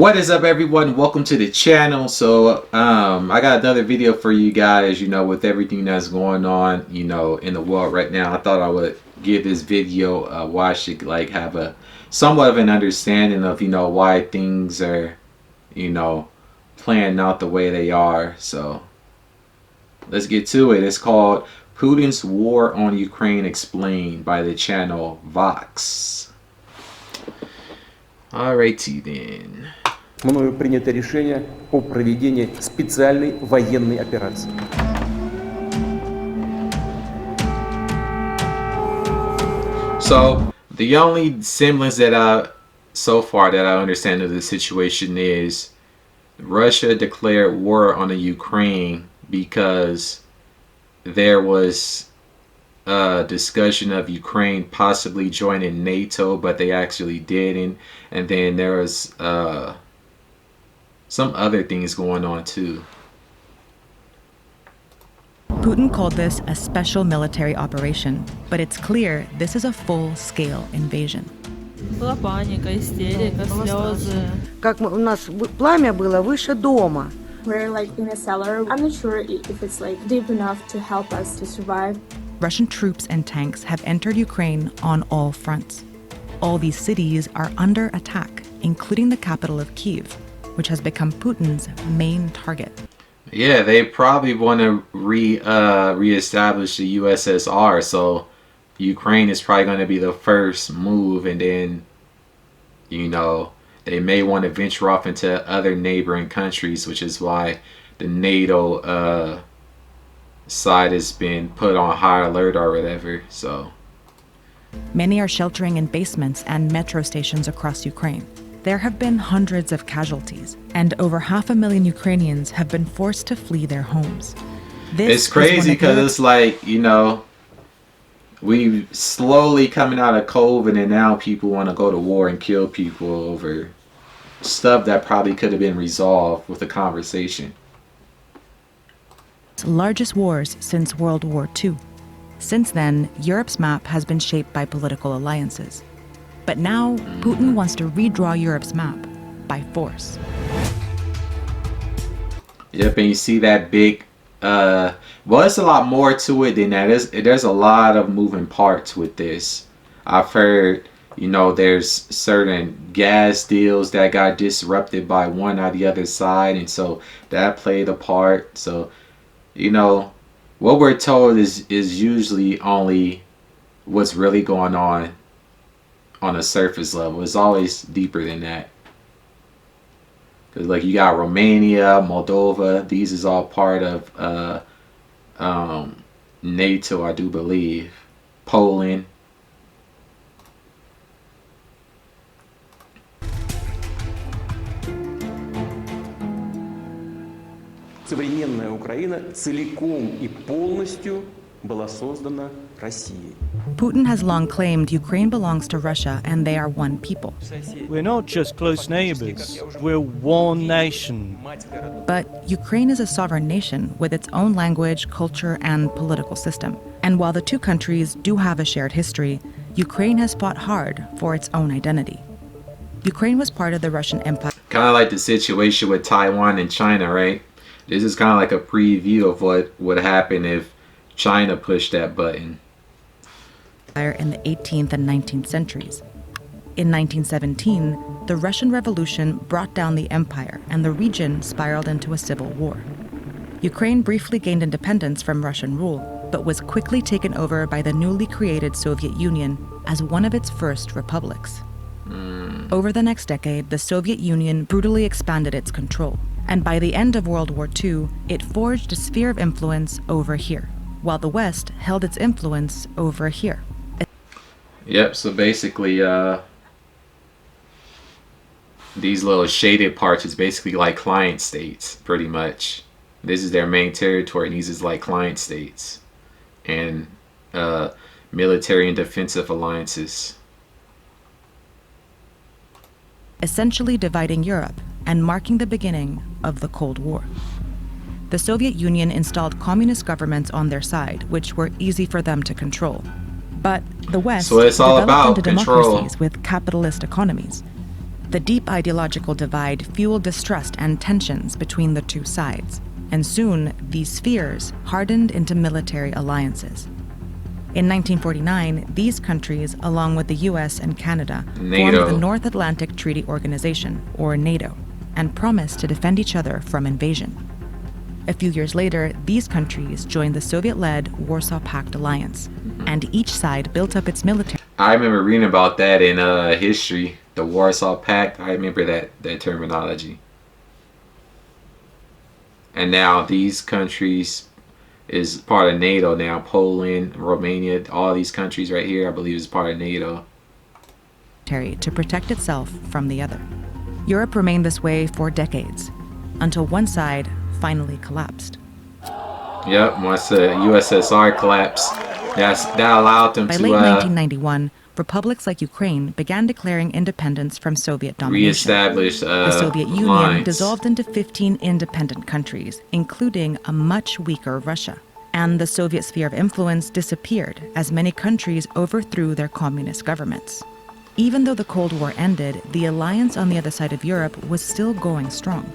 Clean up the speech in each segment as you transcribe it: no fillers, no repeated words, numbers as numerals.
What is up, everyone? Welcome to the channel. So I got another video for you guys, with everything that's going on, in the world right now. I thought I would give this video a watch to have a somewhat of an understanding of, why things are, playing out the way they are. So let's get to it. It's called Putin's War on Ukraine Explained by the channel Vox. Alrighty then. Мною принято решение о проведении специальной военной операции. So the only semblance that so far that I understand of the situation is Russia declared war on the Ukraine because there was a discussion of Ukraine possibly joining NATO, but they actually didn't. And then there was some other things going on too. Putin called this a special military operation, but it's clear this is a full-scale invasion. Была паника, истерика, слезы. Как у нас пламя было выше дома. We're in a cellar. I'm not sure if it's deep enough to help us to survive. Russian troops and tanks have entered Ukraine on all fronts. All these cities are under attack, including the capital of Kyiv, which has become Putin's main target. Yeah, they probably want to reestablish the USSR, so Ukraine is probably going to be the first move, and then, they may want to venture off into other neighboring countries, which is why the NATO side has been put on high alert or whatever. So many are sheltering in basements and metro stations across Ukraine. There have been hundreds of casualties, and over 500,000 Ukrainians have been forced to flee their homes. It's crazy because it's we slowly coming out of COVID, and now people want to go to war and kill people over stuff that probably could have been resolved with a conversation. Largest wars since World War II. Since then, Europe's map has been shaped by political alliances. But now, Putin wants to redraw Europe's map by force. Yep, and you see that big, well, it's a lot more to it than that. There's a lot of moving parts with this. I've heard, there's certain gas deals that got disrupted by one or the other side, and so that played a part. So, what we're told is usually only what's really going on a surface level. It's always deeper than that. Because you got Romania, Moldova, these is all part of NATO, I do believe. Poland. Современная Украина целиком и полностью была создана Россией. Putin has long claimed Ukraine belongs to Russia and they are one people. We're not just close neighbors, we're one nation. But Ukraine is a sovereign nation with its own language, culture, and political system. And while the two countries do have a shared history, Ukraine has fought hard for its own identity. Ukraine was part of the Russian Empire. Kind of like the situation with Taiwan and China, right? This is kind of like a preview of what would happen if China pushed that button. In the 18th and 19th centuries. In 1917, the Russian Revolution brought down the empire and the region spiraled into a civil war. Ukraine briefly gained independence from Russian rule, but was quickly taken over by the newly created Soviet Union as one of its first republics. Over the next decade, the Soviet Union brutally expanded its control, and by the end of World War II, it forged a sphere of influence over here, while the West held its influence over here. Yep, so basically, these little shaded parts is basically like client states, pretty much. This is their main territory, and these is like client states. And military and defensive alliances. Essentially dividing Europe and marking the beginning of the Cold War. The Soviet Union installed communist governments on their side, which were easy for them to control. But the West so it's all developed about into control. democracies with capitalist economies. The deep ideological divide fueled distrust and tensions between the two sides, and soon these fears hardened into military alliances. In 1949, these countries, along with the US and Canada, NATO. formed the North Atlantic Treaty Organization, or NATO, and promised to defend each other from invasion. A few years later, these countries joined the Soviet-led Warsaw Pact alliance, and each side built up its military. I remember reading about that in history, the Warsaw Pact. I remember that terminology. And now these countries is part of NATO now. Poland, Romania, all these countries right here, I believe, is part of NATO. To protect itself from the other. Europe remained this way for decades, until one side finally collapsed. Yep, once the USSR collapsed, that allowed them By to late 1991, republics like Ukraine began declaring independence from Soviet domination. reestablish The Soviet Union lines. dissolved into 15 independent countries, including a much weaker Russia. And the Soviet sphere of influence disappeared as many countries overthrew their communist governments. Even though the Cold War ended, the alliance on the other side of Europe was still going strong.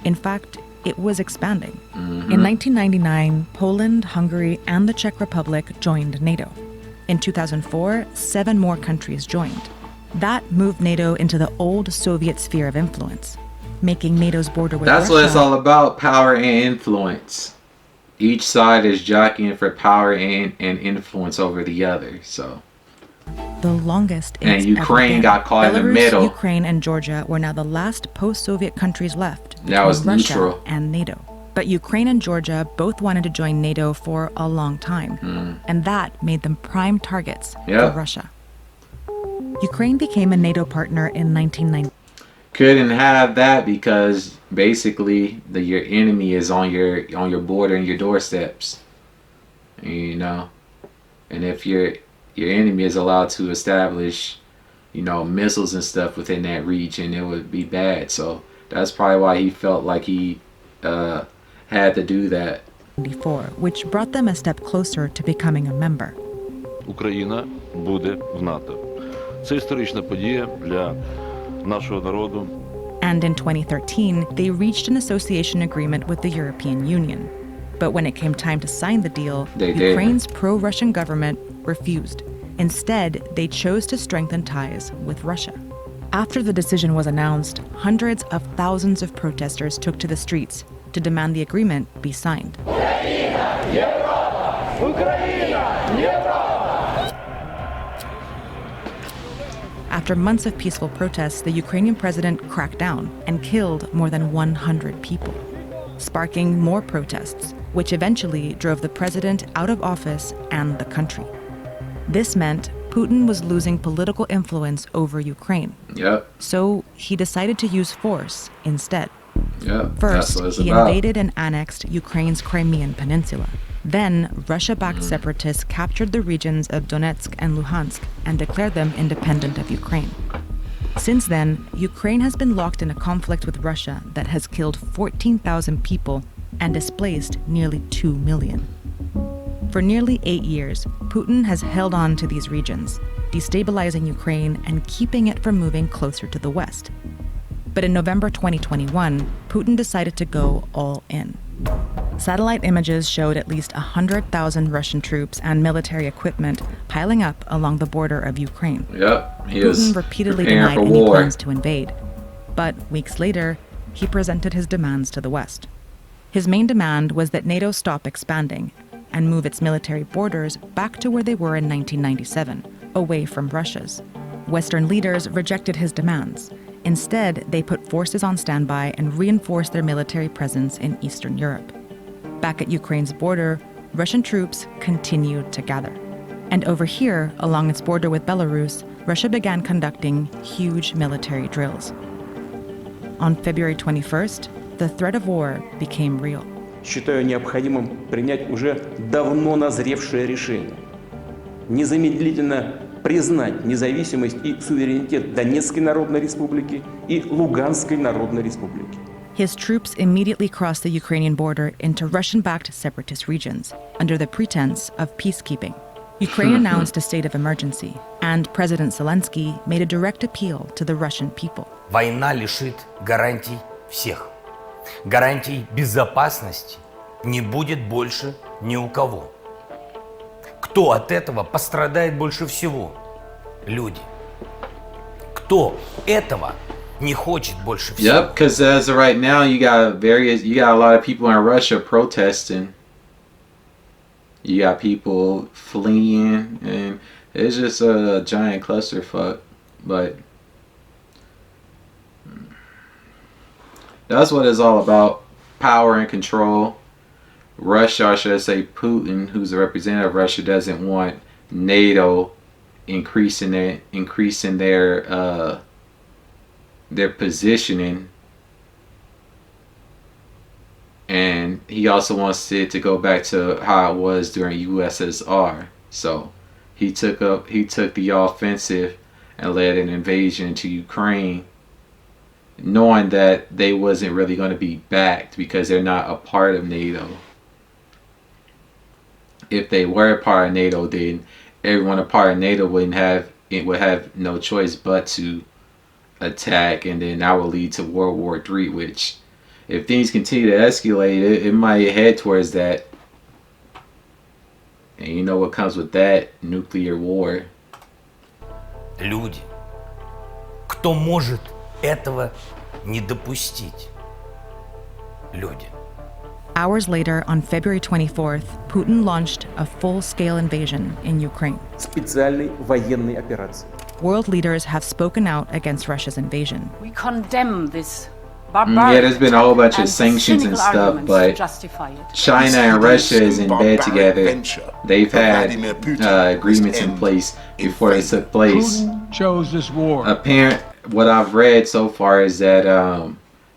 In fact, it was expanding. In 1999, Poland, Hungary, and the Czech Republic joined NATO. In 2004, 7 more countries joined. That moved NATO into the old Soviet sphere of influence, making NATO's border with That's Russia. what it's all about, power and influence. Each side is jockeying for power and influence over the other, so. The longest And it's Ukraine ever been. got caught in the Belarus, middle. Ukraine, and Georgia were now the last post-Soviet countries left Now it's between Russia neutral. and NATO. But Ukraine and Georgia both wanted to join NATO for a long time, and that made them prime targets Yeah. for Russia. Ukraine became a NATO partner in 1990. Couldn't have that because basically your enemy is on your border and your doorsteps. You know, and if your enemy is allowed to establish, missiles and stuff within that region, it would be bad. So that's probably why he felt like he had to do that. Which brought them a step closer to becoming a member. Україна буде в НАТО. Це історична подія для нашого народу. And in 2013, they reached an association agreement with the European Union. But when it came time to sign the deal, They didn't. Ukraine's pro-Russian government refused. Instead, they chose to strengthen ties with Russia. After the decision was announced, hundreds of thousands of protesters took to the streets to demand the agreement be signed. After months of peaceful protests, the Ukrainian president cracked down and killed more than 100 people, sparking more protests, which eventually drove the president out of office and the country. This meant Putin was losing political influence over Ukraine. Yep. So he decided to use force instead. Yep. That's First, what it's he about. invaded and annexed Ukraine's Crimean Peninsula. Then, Russia-backed separatists captured the regions of Donetsk and Luhansk and declared them independent of Ukraine. Since then, Ukraine has been locked in a conflict with Russia that has killed 14,000 people and displaced nearly 2 million. For nearly 8 years, Putin has held on to these regions, destabilizing Ukraine and keeping it from moving closer to the west. But in November 2021, Putin decided to go all in. Satellite images showed at least 100,000 Russian troops and military equipment piling up along the border of Ukraine. Yep. He was Putin repeatedly preparing denied for any war. plans to invade. But weeks later, he presented his demands to the West. His main demand was that NATO stop expanding and move its military borders back to where they were in 1997, away from Russia's. Western leaders rejected his demands. Instead, they put forces on standby and reinforced their military presence in Eastern Europe. Back at Ukraine's border, Russian troops continued to gather. And over here, along its border with Belarus, Russia began conducting huge military drills. On February 21st, the threat of war became real. Считаю необходимым принять уже давно назревшее решение. Незамедлительно признать независимость и суверенитет Донецкой Народной Республики и Луганской Народной Республики. His troops immediately crossed the Ukrainian border into Russian-backed separatist regions under the pretense of peacekeeping. Ukraine announced a state of emergency, and President Zelensky made a direct appeal to the Russian people. Война лишит гарантий всех. Гарантий безопасности не будет больше ни у кого. Кто от этого пострадает больше всего? Люди. Кто этого не хочет больше всего? Yep, because as of right now, you got a lot of people in Russia protesting. You got people fleeing, and it's just a giant clusterfuck. But that's what it's all about: power and control. Russia, or should I say Putin, who's a representative of Russia, doesn't want NATO increasing their positioning, and he also wants it to go back to how it was during USSR. So he took the offensive and led an invasion into Ukraine, knowing that they wasn't really going to be backed because they're not a part of NATO. If they were a part of NATO, then everyone a part of NATO would have no choice but to attack, and then that will lead to World War III, which, if things continue to escalate, it might head towards that. And you know what comes with that? Nuclear war. Люди. Кто может этого не допустить? Люди. Hours later, on February 24th, Putin launched a full-scale invasion in Ukraine. Специальной военной операции. World leaders have spoken out against Russia's invasion. We condemn this Yeah, there's been a whole bunch of sanctions and stuff, but China and Russia is in bed together. They've had agreements in place before it took place. Putin chose this war. What I've read so far is that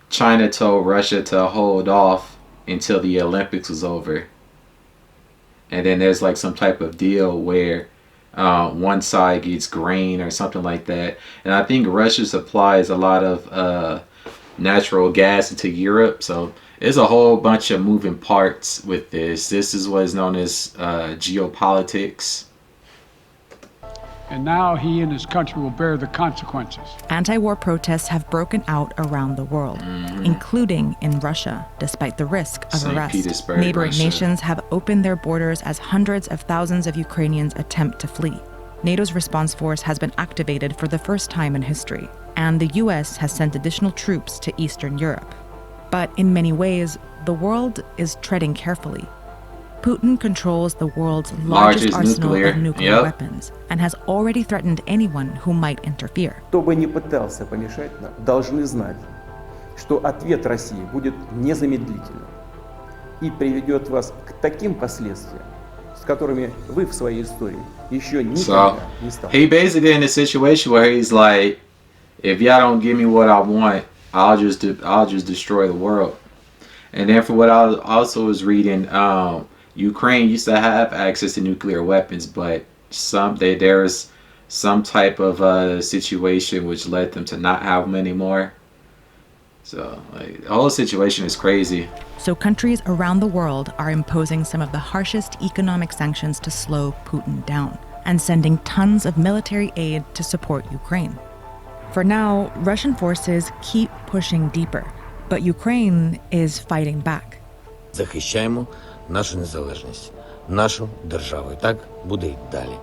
China told Russia to hold off until the Olympics was over. And then there's like some type of deal where one side gets grain or something like that. And I think Russia supplies a lot of natural gas into Europe. So there's a whole bunch of moving parts with this. This is what is known as geopolitics. And now he and his country will bear the consequences. Anti-war protests have broken out around the world, including in Russia, despite the risk of arrest. Neighboring nations have opened their borders as hundreds of thousands of Ukrainians attempt to flee. NATO's response force has been activated for the first time in history, and the US has sent additional troops to Eastern Europe. But in many ways, the world is treading carefully. Putin controls the world's largest arsenal of nuclear weapons and has already threatened anyone who might interfere. Кто бы ни пытался помешать нам, должны знать, что ответ России будет незамедлительным и приведет вас к таким последствиям, с которыми вы в своей истории еще никогда не сталкивались. He basically in a situation where he's like, if y'all don't give me what I want, I'll just destroy the world. And then for what I also was reading, Ukraine used to have access to nuclear weapons, but there was some type of situation which led them to not have them anymore. So like, the whole situation is crazy. So countries around the world are imposing some of the harshest economic sanctions to slow Putin down and sending tons of military aid to support Ukraine. For now, Russian forces keep pushing deeper, but Ukraine is fighting back. Захищаємо нашу незалежність, нашу державу. І так буде й далі.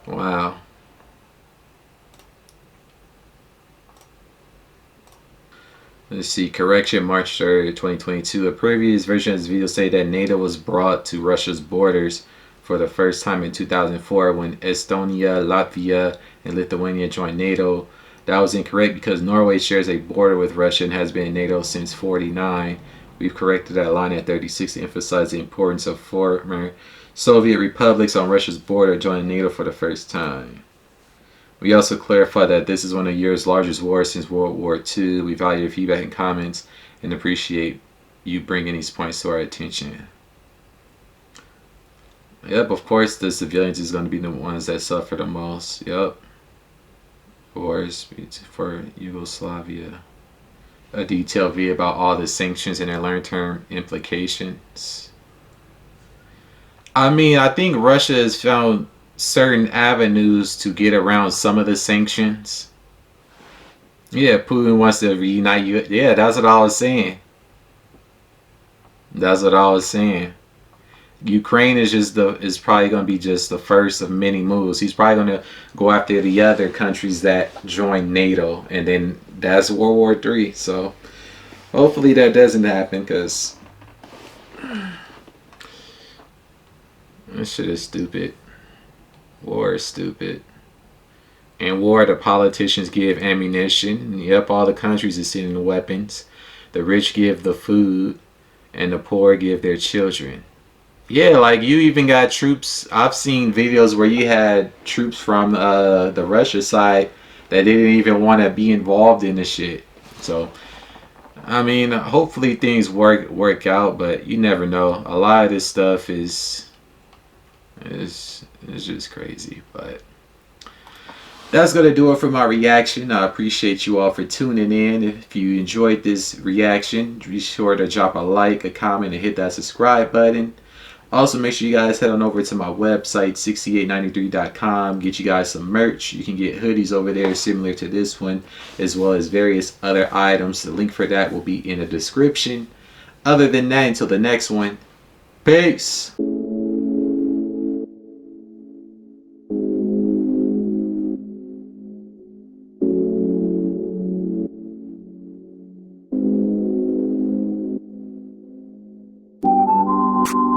Wow. Let's see. Correction, March 3rd, 2022. A previous version of this video stated that NATO was brought to Russia's borders for the first time in 2004 when Estonia, Latvia, and Lithuania joined NATO. That was incorrect because Norway shares a border with Russia and has been in NATO since 1949. We've corrected that line at 36 to emphasize the importance of former Soviet republics on Russia's border joining NATO for the first time. We also clarify that this is one of Europe's largest wars since World War II. We value your feedback and comments and appreciate you bringing these points to our attention. Yep, of course the civilians is going to be the ones that suffer the most. Yep. Wars for Yugoslavia. a detailed video about all the sanctions and their long-term implications. I mean, I think Russia has found certain avenues to get around some of the sanctions. Yeah, Putin wants to reunite you. Yeah, that's what I was saying. That's what I was saying. Ukraine is probably going to be just the first of many moves. He's probably going to go after the other countries that join NATO, and then that's World War III. So hopefully that doesn't happen, because this shit is stupid. War is stupid. In war, the politicians give ammunition. Yep, all the countries are sending the weapons. The rich give the food, and the poor give their children. Yeah, like you even got troops. I've seen videos where you had troops from the Russia side that didn't even want to be involved in the shit. So, I mean, hopefully things work out, but you never know. A lot of this stuff is just crazy. But that's going to do it for my reaction. I appreciate you all for tuning in. If you enjoyed this reaction, be sure to drop a like, a comment, and hit that subscribe button. Also, make sure you guys head on over to my website, 6893.com. Get you guys some merch. You can get hoodies over there similar to this one, as well as various other items. The link for that will be in the description. Other than that, until the next one, peace. You